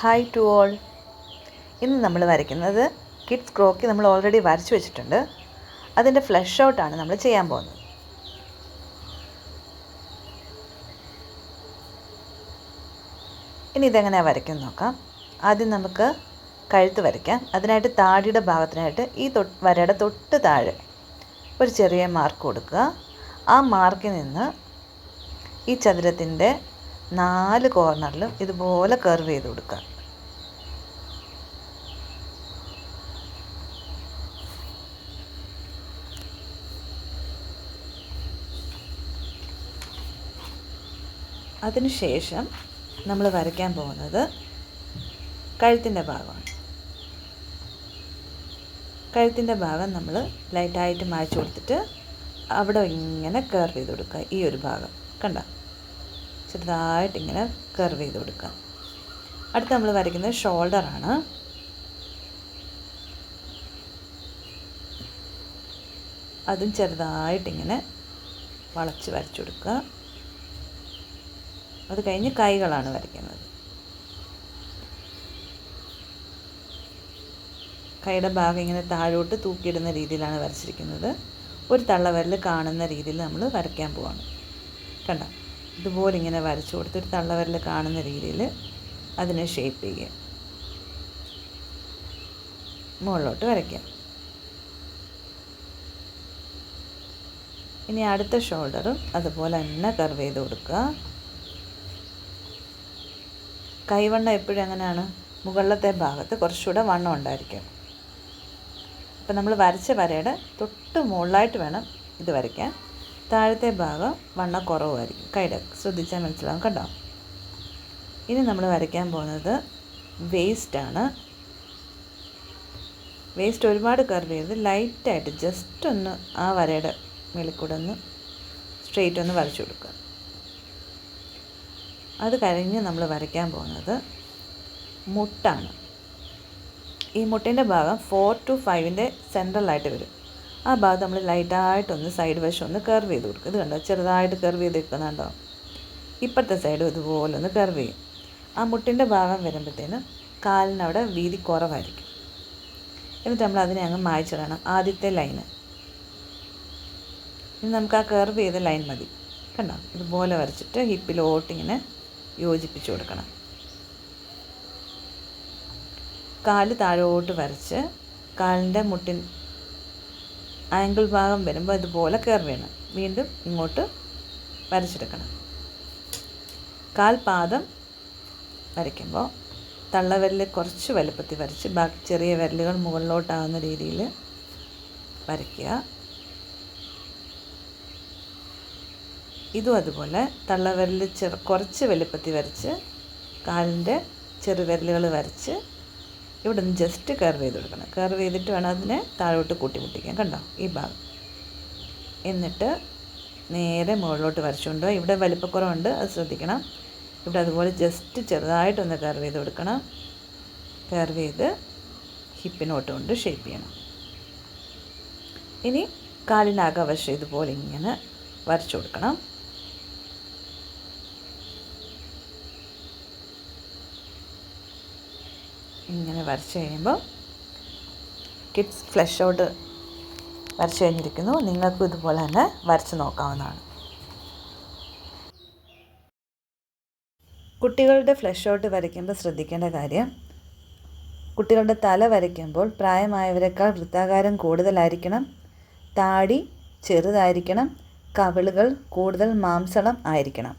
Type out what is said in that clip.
Hi to all. ഇന്ന് നമ്മൾ വരയ്ക്കുന്നത് കിഡ്സ് ക്രോക്കി നമ്മൾ ഓൾറെഡി വരച്ചു വെച്ചിട്ടുണ്ട്. അതിൻ്റെ ഫ്ലഷ് ഔട്ടാണ് നമ്മൾ ചെയ്യാൻ പോകുന്നത്. ഇനി ഇതെങ്ങനെയാണ് വരയ്ക്കുന്നത് നോക്കാം. ആദ്യം നമുക്ക് കഴുത്ത് വരയ്ക്കാം. അതിനായിട്ട് താടിയുടെ ഭാഗത്തിനായിട്ട് ഈ വരയുടെ തൊട്ട് താഴെ ഒരു ചെറിയ മാർക്ക് കൊടുക്കുക. ആ മാർക്കിൽ നിന്ന് ഈ ചതുരത്തിൻ്റെ 4 കോർണറിലും ഇതുപോലെ കർവ് ചെയ്ത് കൊടുക്കുക. അതിനുശേഷം നമ്മൾ വരയ്ക്കാൻ പോകുന്നത് കഴുത്തിൻ്റെ ഭാഗമാണ്. കഴുത്തിൻ്റെ ഭാഗം നമ്മൾ ലൈറ്റായിട്ട് മായ്ച്ചു കൊടുത്തിട്ട് അവിടെ ഇങ്ങനെ കർവ് ചെയ്ത് കൊടുക്കുക. ഈ ഒരു ഭാഗം കണ്ടോ, ചെറുതായിട്ട് ഇങ്ങനെ കർവ് ചെയ്ത് കൊടുക്കുക. അടുത്ത് നമ്മൾ വരയ്ക്കുന്നത് ഷോൾഡറാണ്. അതും ചെറുതായിട്ടിങ്ങനെ വളച്ച് വരച്ചു കൊടുക്കുക. അത് കഴിഞ്ഞ് കൈകളാണ് വരയ്ക്കുന്നത്. കൈയുടെ ഭാഗം ഇങ്ങനെ താഴോട്ട് തൂക്കിയിടുന്ന രീതിയിലാണ് വരച്ചിരിക്കുന്നത്. ഒരു തള്ളവിരൽ കാണുന്ന രീതിയിൽ നമ്മൾ വരയ്ക്കാൻ പോവാണ്. കണ്ടോ, ഇതുപോലെ ഇങ്ങനെ വരച്ചു കൊടുത്ത് ഒരു തള്ളവിരൽ കാണുന്ന രീതിയിൽ അതിനെ ഷേപ്പ് ചെയ്യുക. മുകളിലോട്ട് വരയ്ക്കാം. ഇനി അടുത്ത ഷോൾഡറും അതുപോലെ തന്നെ കർവ് ചെയ്ത് കൊടുക്കുക. കൈവണ്ണം എപ്പോഴും എങ്ങനെയാണ്, മുകളിലത്തെ ഭാഗത്ത് കുറച്ചുകൂടെ വണ്ണം ഉണ്ടായിരിക്കും. അപ്പം നമ്മൾ വരച്ച വരയുടെ തൊട്ട് മുകളിലായിട്ട് വേണം ഇത് വരയ്ക്കാൻ. താഴത്തെ ഭാഗം വണ്ണം കുറവായിരിക്കും. കൈയുടെ ശ്രദ്ധിച്ചാൽ മനസ്സിലാവും. കണ്ടോ, ഇനി നമ്മൾ വരയ്ക്കാൻ പോകുന്നത് വേസ്റ്റാണ്. വേസ്റ്റ് ഒരുപാട് കർവ് ചെയ്ത് ലൈറ്റായിട്ട് ജസ്റ്റ് ഒന്ന് ആ വരയുടെ മേളിൽ കൂടെ ഒന്ന് സ്ട്രെയിറ്റ് ഒന്ന് വരച്ചു കൊടുക്കുക. അത് കഴിഞ്ഞ് നമ്മൾ വരയ്ക്കാൻ പോകുന്നത് മുട്ടാണ്. ഈ മുട്ടിൻ്റെ ഭാഗം 4 to 5 സെൻട്രലായിട്ട് വരും. ആ ഭാഗം നമ്മൾ ലൈറ്റായിട്ടൊന്ന് സൈഡ് വശം ഒന്ന് കർവ് ചെയ്ത് കൊടുക്കുക. ഇത് കണ്ടോ, ചെറുതായിട്ട് കർവ് ചെയ്ത് വെക്കുന്നുണ്ടോ. ഇപ്പുറത്തെ സൈഡും ഇതുപോലെ ഒന്ന് കർവ് ചെയ്യും. ആ മുട്ടിൻ്റെ ഭാഗം വരുമ്പോഴത്തേനും കാലിനവിടെ വീതി കുറവായിരിക്കും. എന്നിട്ട് നമ്മൾ അതിനെ അങ്ങ് മായ്ച്ചിടണം. ആദ്യത്തെ ലൈന് ഇനി നമുക്ക് ആ കർവ് ചെയ്ത ലൈൻ മതി. കണ്ടോ, ഇതുപോലെ വരച്ചിട്ട് ഹിപ്പിലോട്ടിങ്ങനെ യോജിപ്പിച്ച് കൊടുക്കണം. കാല് താഴോട്ട് വരച്ച് കാലിൻ്റെ മുട്ടിൻ ആംഗിൾ ഭാഗം വരുമ്പോൾ ഇതുപോലെ കർവ് ചെയ്യണം. വീണ്ടും ഇങ്ങോട്ട് വരച്ചെടുക്കണം. കാൽപാദം വരയ്ക്കുമ്പോൾ തള്ളവിരൽ കുറച്ച് വലുപ്പത്തിൽ വരച്ച് ബാക്കി ചെറിയ വിരലുകൾ മുകളിലോട്ടാകുന്ന രീതിയിൽ വരയ്ക്കുക. ഇതും അതുപോലെ തള്ളവിരൽ കുറച്ച് വലുപ്പത്തിൽ വരച്ച് കാലിൻ്റെ ചെറുവിരലുകൾ വരച്ച് ഇവിടെ നിന്ന് ജസ്റ്റ് കർവ് ചെയ്ത് കൊടുക്കണം. കർവ് ചെയ്തിട്ട് വേണം അതിനെ താഴോട്ട് കൂട്ടിമുട്ടിക്കാൻ. കണ്ടോ, ഈ ഭാഗം. എന്നിട്ട് നേരെ മുകളിലോട്ട് വരച്ചുകൊണ്ട് ഇവിടെ വലിപ്പക്കുറവുണ്ട്, അത് ശ്രദ്ധിക്കണം. ഇവിടെ അതുപോലെ ജസ്റ്റ് ചെറുതായിട്ടൊന്ന് കർവ് ചെയ്ത് കൊടുക്കണം. കർവ് ചെയ്ത് ഹിപ്പിനോട്ട് കൊണ്ട് ഷേപ്പ് ചെയ്യണം. ഇനി കാലിനകവശം ഇതുപോലെ ഇങ്ങനെ വരച്ചു കൊടുക്കണം. ഇങ്ങനെ വരച്ച് കഴിയുമ്പോൾ കിഡ്സ് ഫ്ലഷ് ഔട്ട് വരച്ച് കഴിഞ്ഞിരിക്കുന്നു. നിങ്ങൾക്കും ഇതുപോലെ തന്നെ വരച്ച് നോക്കാവുന്നതാണ്. കുട്ടികളുടെ ഫ്ലഷ് ഔട്ട് വരയ്ക്കുമ്പോൾ ശ്രദ്ധിക്കേണ്ട കാര്യം, കുട്ടികളുടെ തല വരയ്ക്കുമ്പോൾ പ്രായമായവരെക്കാൾ വൃത്താകാരം കൂടുതലായിരിക്കണം. താടി ചെറുതായിരിക്കണം. കവിളുകൾ കൂടുതൽ മാംസളം ആയിരിക്കണം.